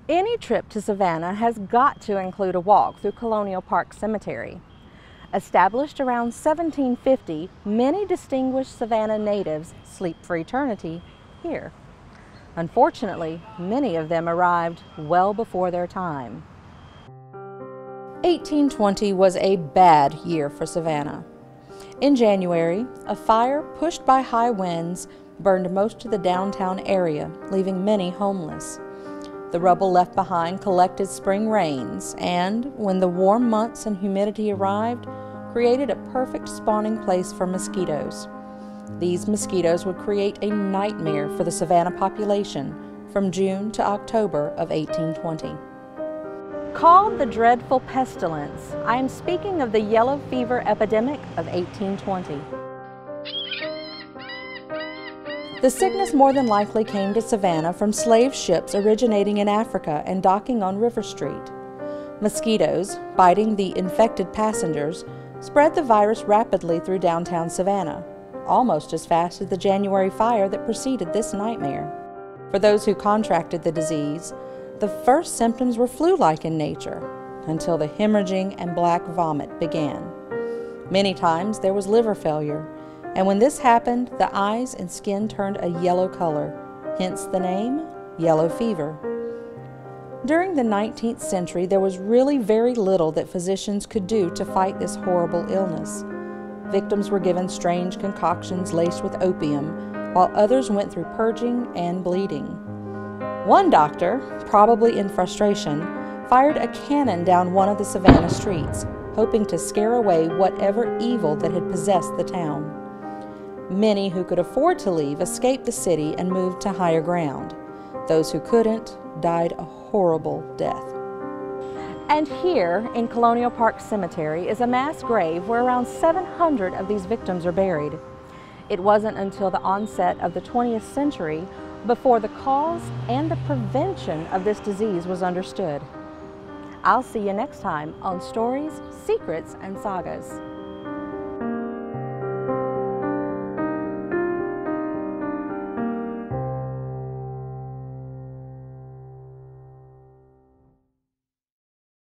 Any trip to Savannah has got to include a walk through Colonial Park Cemetery. Established around 1750, many distinguished Savannah natives sleep for eternity here. Unfortunately, many of them arrived well before their time. 1820 was a bad year for Savannah. In January, a fire pushed by high winds burned most of the downtown area, leaving many homeless. The rubble left behind collected spring rains and, when the warm months and humidity arrived, created a perfect spawning place for mosquitoes. These mosquitoes would create a nightmare for the Savannah population from June to October of 1820. Called the dreadful Pestilence, I am speaking of the Yellow Fever Epidemic of 1820. The sickness more than likely came to Savannah from slave ships originating in Africa and docking on River Street. Mosquitoes, biting the infected passengers, spread the virus rapidly through downtown Savannah, almost as fast as the January fire that preceded this nightmare. For those who contracted the disease, the first symptoms were flu-like in nature, until the hemorrhaging and black vomit began. Many times there was liver failure, and when this happened, the eyes and skin turned a yellow color, hence the name, yellow fever. During the 19th century, there was really very little that physicians could do to fight this horrible illness. Victims were given strange concoctions laced with opium, while others went through purging and bleeding. One doctor, probably in frustration, fired a cannon down one of the Savannah streets, hoping to scare away whatever evil that had possessed the town. Many who could afford to leave escaped the city and moved to higher ground. Those who couldn't died a horrible death. And here in Colonial Park Cemetery is a mass grave where around 700 of these victims are buried. It wasn't until the onset of the 20th century before the cause and the prevention of this disease was understood. I'll see you next time on Stories, Secrets, and Sagas.